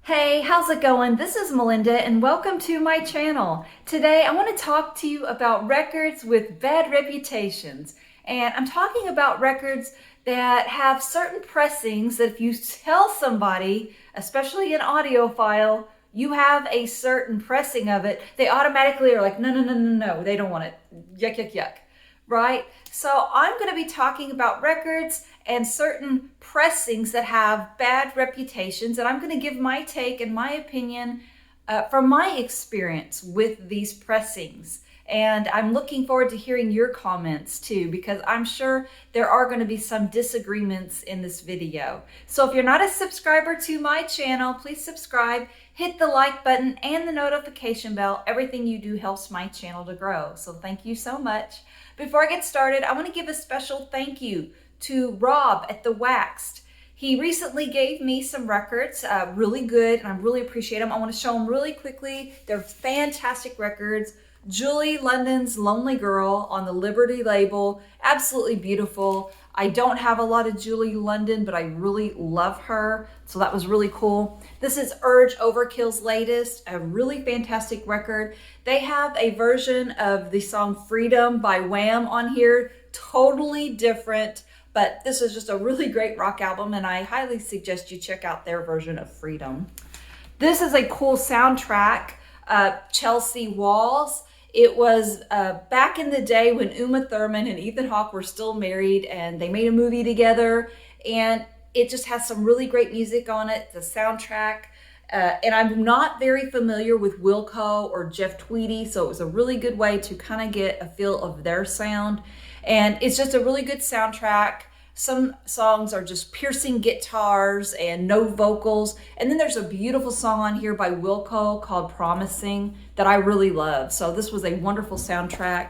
Hey, how's it going? This is Melinda and welcome to my channel. Today I want to talk to you about records with bad reputations. And I'm talking about records that have certain pressings that if you tell somebody, especially an audiophile, you have a certain pressing of it, they automatically are like, no, they don't want it. Yuck, yuck, yuck. Right? So I'm going to be talking about records and certain pressings that have bad reputations, and I'm going to give my take and my opinion from my experience with these pressings. And I'm looking forward to hearing your comments too, because I'm sure there are going to be some disagreements in this video. So if you're not a subscriber to my channel, please subscribe, hit the like button and the notification bell. Everything you do helps my channel to grow. So thank you so much. Before I get started, I want to give a special thank you to Rob at The Waxed. He recently gave me some records, really good, and I really appreciate them. I want to show them really quickly. They're fantastic records. Julie London's Lonely Girl on the Liberty label, absolutely beautiful. I don't have a lot of Julie London, but I really love her, so that was really cool. This is Urge Overkill's latest, a really fantastic record. They have a version of the song Freedom by Wham on here, totally different, but this is just a really great rock album, and I highly suggest you check out their version of Freedom. This is a cool soundtrack, Chelsea Walls. It was back in the day when Uma Thurman and Ethan Hawke were still married and they made a movie together, and it just has some really great music on it, the soundtrack. And I'm not very familiar with Wilco or Jeff Tweedy, so it was a really good way to kind of get a feel of their sound. And it's just a really good soundtrack. Some songs are just piercing guitars and no vocals. And then there's a beautiful song on here by Wilco called Promising that I really love. So this was a wonderful soundtrack.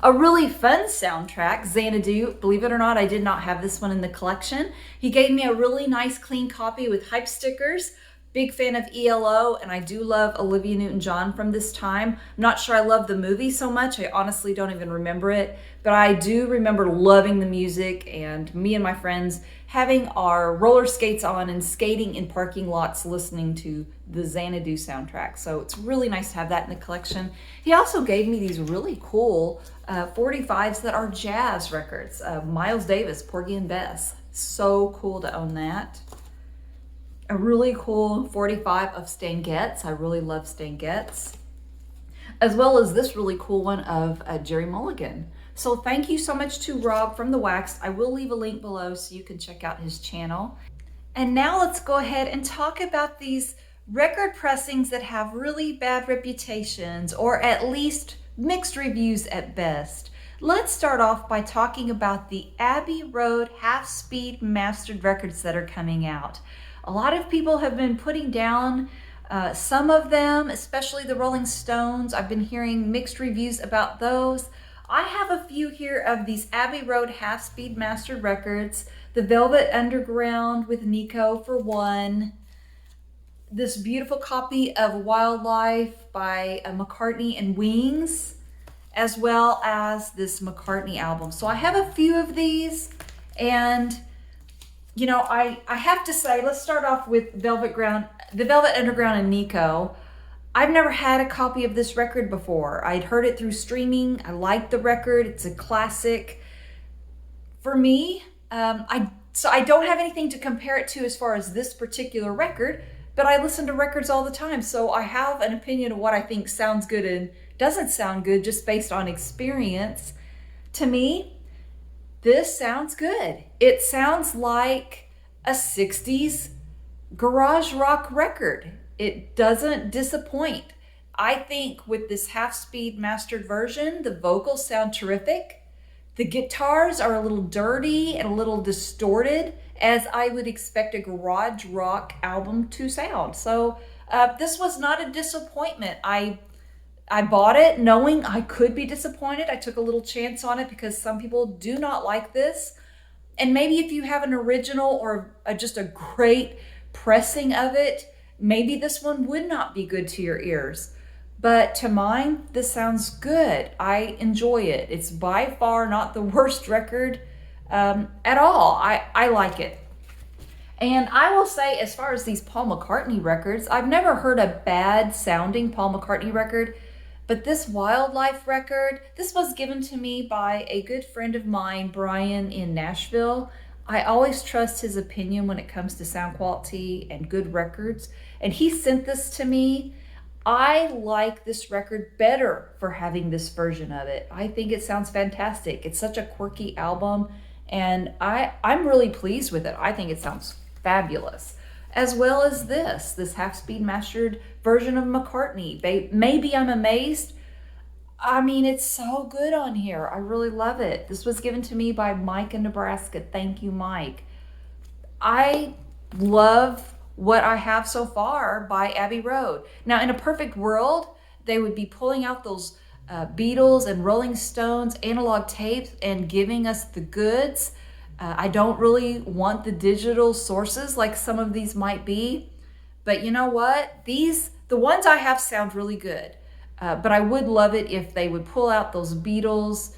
A really fun soundtrack, Xanadu. Believe it or not, I did not have this one in the collection. He gave me a really nice clean copy with hype stickers. Big fan of ELO, and I do love Olivia Newton-John from this time. I'm not sure I love the movie so much. I honestly don't even remember it, but I do remember loving the music and me and my friends having our roller skates on and skating in parking lots listening to the Xanadu soundtrack. So it's really nice to have that in the collection. He also gave me these really cool 45s that are jazz records. Miles Davis, Porgy and Bess. So cool to own that. A really cool 45 of Stan Getz. I really love Stan Getz. As well as this really cool one of Gerry Mulligan. So thank you so much to Rob from The Waxed. I will leave a link below so you can check out his channel. And now let's go ahead and talk about these record pressings that have really bad reputations, or at least mixed reviews at best. Let's start off by talking about the Abbey Road half-speed mastered records that are coming out. A lot of people have been putting down some of them, especially the Rolling Stones. I've been hearing mixed reviews about those. I have a few here of these Abbey Road half-speed mastered records. The Velvet Underground with Nico for one. This beautiful copy of Wildlife by McCartney and Wings, as well as this McCartney album. So I have a few of these, and you know, I have to say, let's start off with the Velvet Underground and Nico. I've never had a copy of this record before. I'd heard it through streaming. I liked the record. It's a classic. For me, so I don't have anything to compare it to as far as this particular record, but I listen to records all the time. So I have an opinion of what I think sounds good and doesn't sound good just based on experience. To me, this sounds good. It sounds like a 60s garage rock record. It doesn't disappoint. I think with this half-speed mastered version, the vocals sound terrific. The guitars are a little dirty and a little distorted, as I would expect a garage rock album to sound. So this was not a disappointment. I bought it knowing I could be disappointed. I took a little chance on it because some people do not like this. And maybe if you have an original or just a great pressing of it, maybe this one would not be good to your ears. But to mine, this sounds good. I enjoy it. It's by far not the worst record at all. I like it. And I will say, as far as these Paul McCartney records, I've never heard a bad sounding Paul McCartney record. But this Wildlife record, this was given to me by a good friend of mine, Brian, in Nashville. I always trust his opinion when it comes to sound quality and good records. And he sent this to me. I like this record better for having this version of it. I think it sounds fantastic. It's such a quirky album, and I'm really pleased with it. I think it sounds fabulous. As well as this half-speed mastered version of McCartney. Maybe I'm amazed. I mean, it's so good on here. I really love it. This was given to me by Mike in Nebraska. Thank you, Mike. I love what I have so far by Abbey Road. Now, in a perfect world, they would be pulling out those Beatles and Rolling Stones analog tapes and giving us the goods. I don't really want the digital sources like some of these might be, but you know what? The ones I have sound really good, but I would love it if they would pull out those Beatles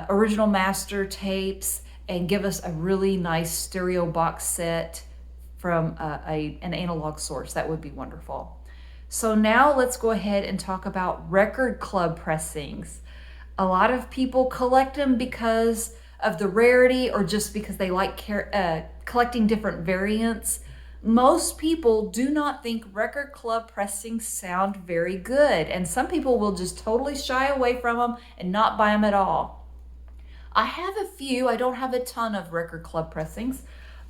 original master tapes and give us a really nice stereo box set from an analog source. That would be wonderful. So now let's go ahead and talk about record club pressings. A lot of people collect them because of the rarity or just because they like collecting different variants. Most people do not think record club pressings sound very good, and some people will just totally shy away from them and not buy them at all. I have a few. I don't have a ton of record club pressings,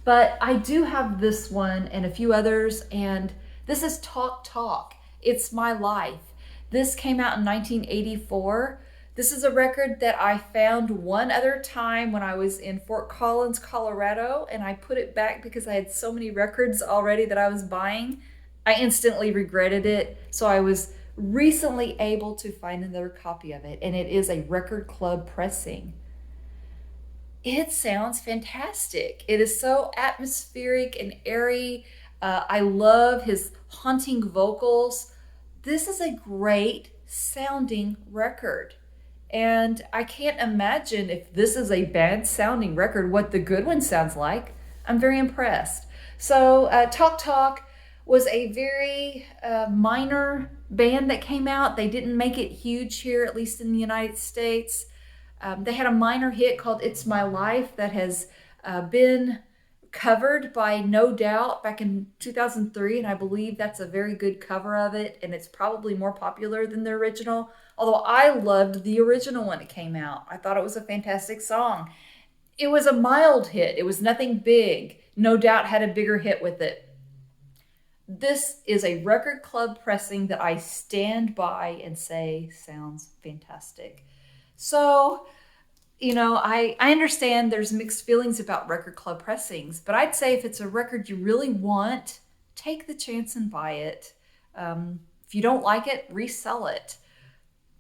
but I do have this one and a few others, and this is Talk Talk. It's My Life. This came out in 1984. This is a record that I found one other time when I was in Fort Collins, Colorado, and I put it back because I had so many records already that I was buying. I instantly regretted it, so I was recently able to find another copy of it, and it is a record club pressing. It sounds fantastic. It is so atmospheric and airy. I love his haunting vocals. This is a great sounding record. And I can't imagine if this is a bad sounding record, what the good one sounds like. I'm very impressed. So Talk Talk was a very minor band that came out. They didn't make it huge here, at least in the United States. They had a minor hit called It's My Life that has been covered by No Doubt back in 2003, and I believe that's a very good cover of it, and it's probably more popular than the original, although I loved the original when it came out. I thought it was a fantastic song. It was a mild hit. It was nothing big. No Doubt had a bigger hit with it. This is a record club pressing that I stand by and say sounds fantastic. So, you know, I understand there's mixed feelings about record club pressings, but I'd say if it's a record you really want, take the chance and buy it. If you don't like it, resell it.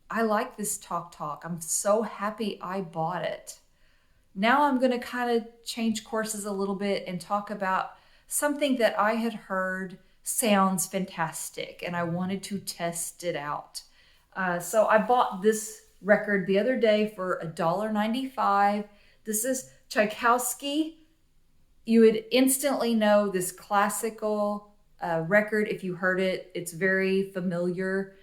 I like this Talk Talk. I'm so happy I bought it. Now I'm going to kind of change courses a little bit and talk about something that I had heard sounds fantastic, and I wanted to test it out. So I bought this record the other day for $1.95. This is Tchaikovsky. You would instantly know this classical record if you heard it. It's very familiar.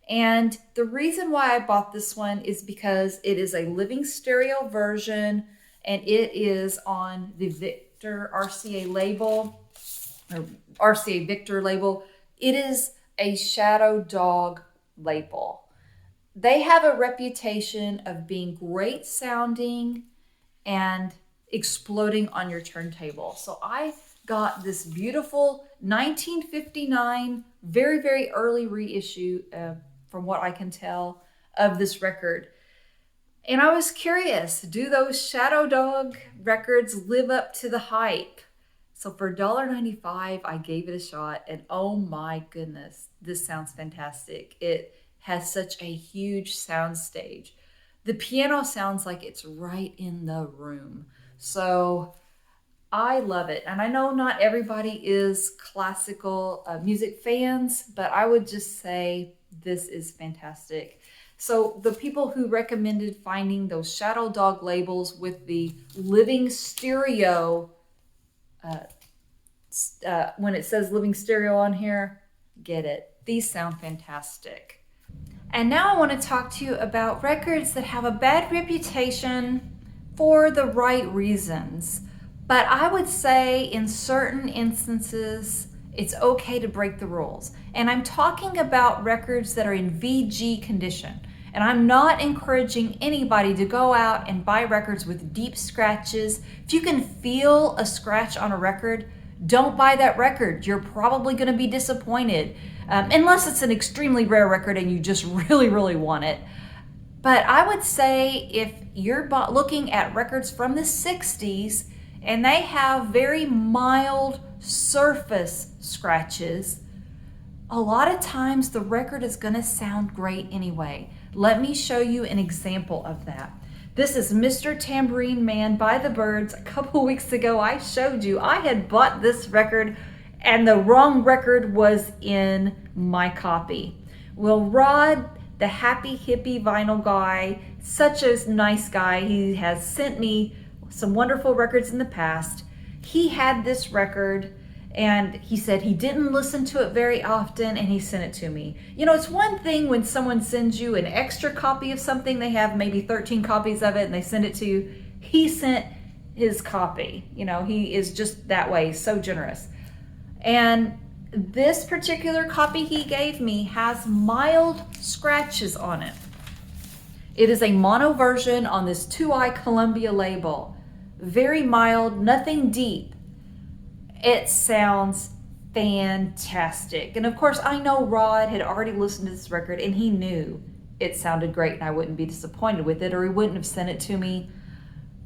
And the reason why I bought this one is because it is a living stereo version, and it is on the Victor RCA label, or RCA Victor label. It is a Shadow Dog label. They have a reputation of being great sounding and exploding on your turntable. So I got this beautiful 1959, very, very early reissue, from what I can tell, of this record. And I was curious, do those Shadow Dog records live up to the hype? So for $1.95, I gave it a shot, and oh my goodness, this sounds fantastic. It has such a huge sound stage. The piano sounds like it's right in the room. So I love it. And I know not everybody is classical music fans, but I would just say this is fantastic. So the people who recommended finding those Shadow Dog labels with the living stereo when it says living stereo on here, get it. These sound fantastic. And now I want to talk to you about records that have a bad reputation for the right reasons. But I would say in certain instances, it's okay to break the rules. And I'm talking about records that are in VG condition. And I'm not encouraging anybody to go out and buy records with deep scratches. If you can feel a scratch on a record, don't buy that record. You're probably going to be disappointed, unless it's an extremely rare record and you just really, really want it. But I would say if you're looking at records from the 60s and they have very mild surface scratches, a lot of times the record is going to sound great anyway. Let me show you an example of that. This is Mr. Tambourine Man by the Byrds. A couple weeks ago, I showed you I had bought this record and the wrong record was in my copy. Well, Rod, the happy hippie vinyl guy, such a nice guy. He has sent me some wonderful records in the past. He had this record and he said he didn't listen to it very often and he sent it to me. You know, it's one thing when someone sends you an extra copy of something, they have maybe 13 copies of it and they send it to you. He sent his copy. You know, he is just that way, so generous. And this particular copy he gave me has mild scratches on it. It is a mono version on this 2i Columbia label. Very mild, nothing deep. It sounds fantastic. And of course, I know Rod had already listened to this record and he knew it sounded great and I wouldn't be disappointed with it or he wouldn't have sent it to me.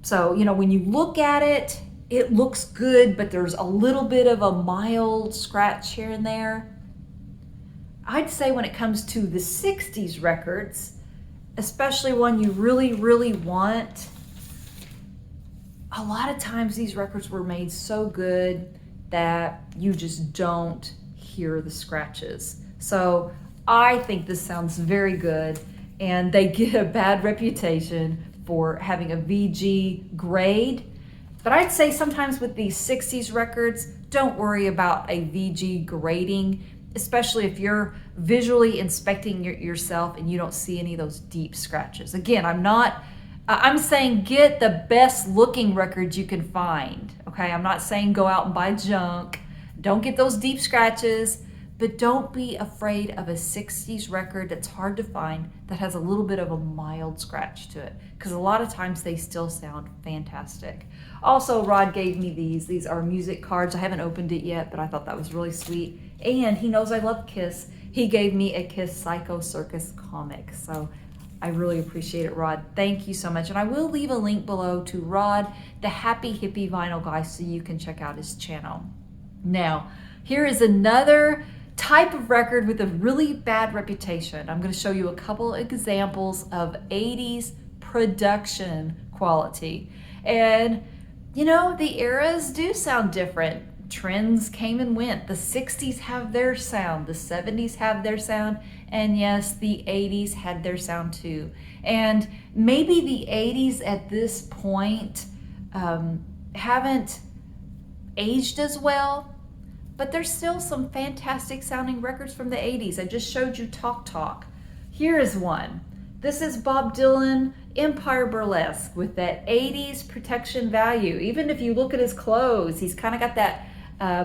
So, you know, when you look at it, it looks good, but there's a little bit of a mild scratch here and there. I'd say when it comes to the 60s records, especially one you really, really want, a lot of times these records were made so good that you just don't hear the scratches. So I think this sounds very good, and they get a bad reputation for having a VG grade. But I'd say sometimes with these 60s records, don't worry about a VG grading, especially if you're visually inspecting yourself and you don't see any of those deep scratches. Again, I'm saying get the best looking records you can find, okay? I'm not saying go out and buy junk. Don't get those deep scratches, but don't be afraid of a 60s record that's hard to find that has a little bit of a mild scratch to it, because a lot of times they still sound fantastic. Also, Rod gave me these. These are music cards. I haven't opened it yet, but I thought that was really sweet. And he knows I love Kiss. He gave me a Kiss Psycho Circus comic, so I really appreciate it, Rod. Thank you so much. And I will leave a link below to Rod, the happy hippie vinyl guy, so you can check out his channel. Now, here is another type of record with a really bad reputation. I'm going to show you a couple examples of 80s production quality. And, you know, the eras do sound different. Trends came and went. The 60s have their sound, the 70s have their sound, and yes, the 80s had their sound too. And maybe the 80s at this point haven't aged as well, but there's still some fantastic sounding records from the 80s. I just showed you Talk Talk. Here is one. This is Bob Dylan, Empire Burlesque, with that 80s protection value. Even if you look at his clothes, he's kind of got that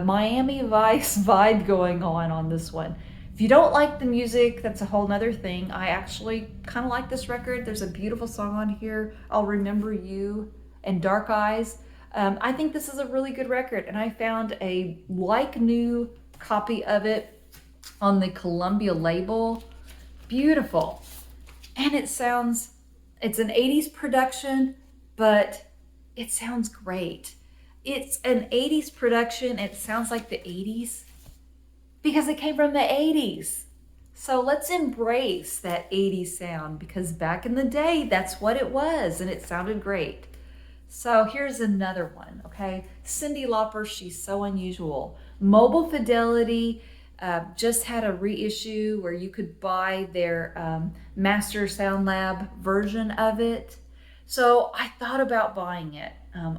Miami Vice vibe going on this one. If you don't like the music, that's a whole nother thing. I actually kind of like this record. There's a beautiful song on here, I'll Remember You, and Dark Eyes. I think this is a really good record, and I found a like-new copy of it on the Columbia label. Beautiful. And it's an 80s production, but it sounds great. It's an 80s production, and it sounds like the 80s because it came from the 80s. So let's embrace that 80s sound, because back in the day, that's what it was, and it sounded great. So here's another one, okay? Cyndi Lauper, She's So Unusual. Mobile Fidelity just had a reissue where you could buy their Master Sound Lab version of it. So I thought about buying it.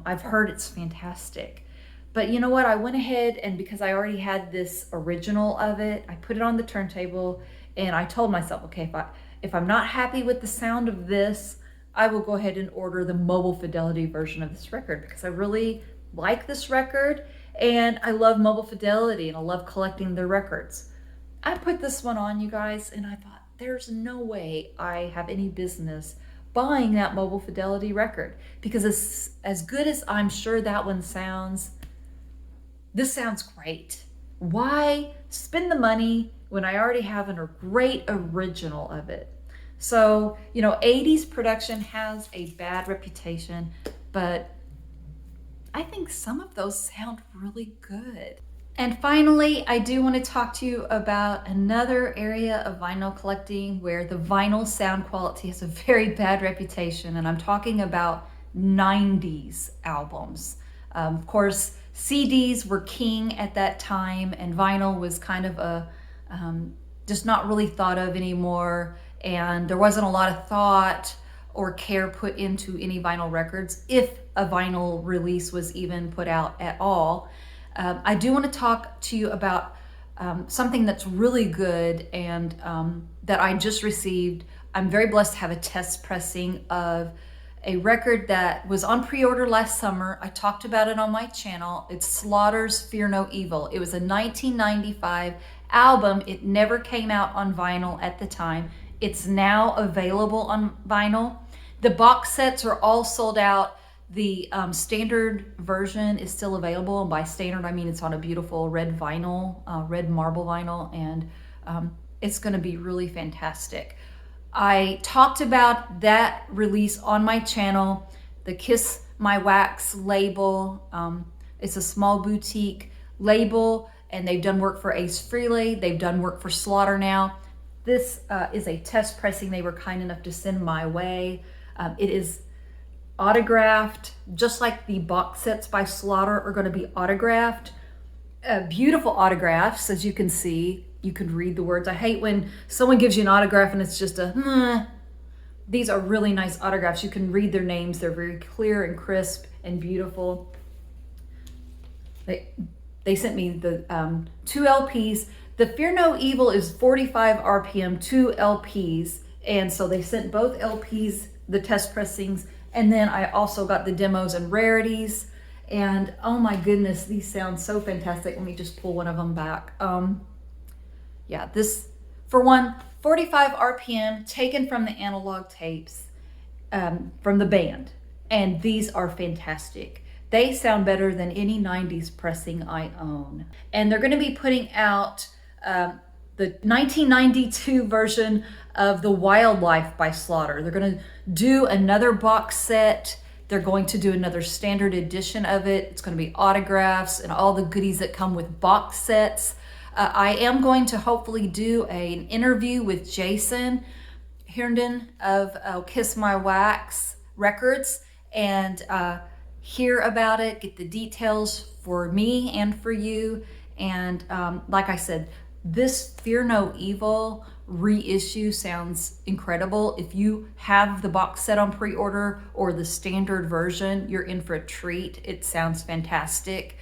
I've heard it's fantastic. But you know what? I went ahead, and because I already had this original of it, I put it on the turntable, and I told myself, okay, if I'm not happy with the sound of this, I will go ahead and order the mobile fidelity version of this record, because I really like this record and I love mobile fidelity and I love collecting their records. I put this one on, you guys, and I thought, there's no way I have any business buying that mobile fidelity record, because as good as I'm sure that one sounds, this sounds great. Why spend the money when I already have a great original of it? So, you know, 80s production has a bad reputation, but I think some of those sound really good. And finally, I do want to talk to you about another area of vinyl collecting where the vinyl sound quality has a very bad reputation, and I'm talking about 90s albums. Of course, CDs were king at that time, and vinyl was kind of a just not really thought of anymore, and there wasn't a lot of thought or care put into any vinyl records, if a vinyl release was even put out at all. I do want to talk to you about something that's really good and that I just received. I'm very blessed to have a test pressing of a record that was on pre-order last summer. I talked about it on my channel. It's Slaughter's Fear No Evil. It was a 1995 album. It never came out on vinyl at the time. It's now available on vinyl. The box sets are all sold out. The standard version is still available, and by standard I mean it's on a beautiful red vinyl, red marble vinyl, and it's going to be really fantastic. I talked about that release on my channel, the Kiss My Wax label. It's a small boutique label, and they've done work for Ace Frehley. They've done work for Slaughter now. This is a test pressing they were kind enough to send my way. It is autographed, just like the box sets by Slaughter are going to be autographed. Beautiful autographs, as you can see. You could read the words. I hate when someone gives you an autograph and it's just a, These are really nice autographs. You can read their names. They're very clear and crisp and beautiful. They sent me the 2 LPs. The Fear No Evil is 45 RPM, 2 LPs. And so they sent both LPs, the test pressings, and then I also got the demos and rarities. And oh my goodness, these sound so fantastic. Let me just pull one of them back. Yeah, this, for one, 45 RPM, taken from the analog tapes from the band. And these are fantastic. They sound better than any 90s pressing I own. And they're gonna be putting out the 1992 version of The Wildlife by Slaughter. They're gonna do another box set. They're going to do another standard edition of it. It's gonna be autographs and all the goodies that come with box sets. I am going to hopefully do an interview with Jason Herndon of Kiss My Wax Records and hear about it, get the details for me and for you. And like I said, this Fear No Evil reissue sounds incredible. If you have the box set on pre-order or the standard version, you're in for a treat. It sounds fantastic.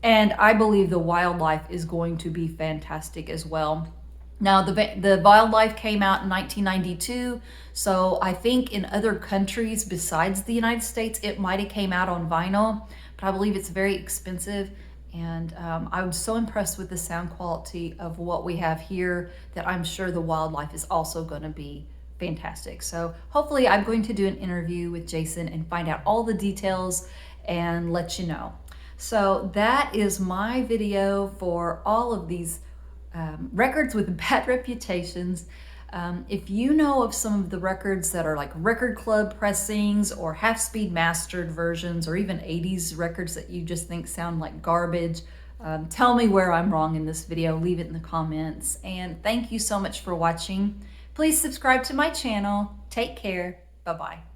And I believe The Wildlife is going to be fantastic as well. Now, the Wildlife came out in 1992, so I think in other countries besides the United States, it might have came out on vinyl, but I believe it's very expensive. And I was so impressed with the sound quality of what we have here that I'm sure The Wildlife is also going to be fantastic. So hopefully I'm going to do an interview with Jason and find out all the details and let you know. So that is my video for all of these records with bad reputations. If you know of some of the records that are like record club pressings or half-speed mastered versions or even 80s records that you just think sound like garbage, tell me where I'm wrong in this video. Leave it in the comments. And thank you so much for watching. Please subscribe to my channel. Take care. Bye-bye.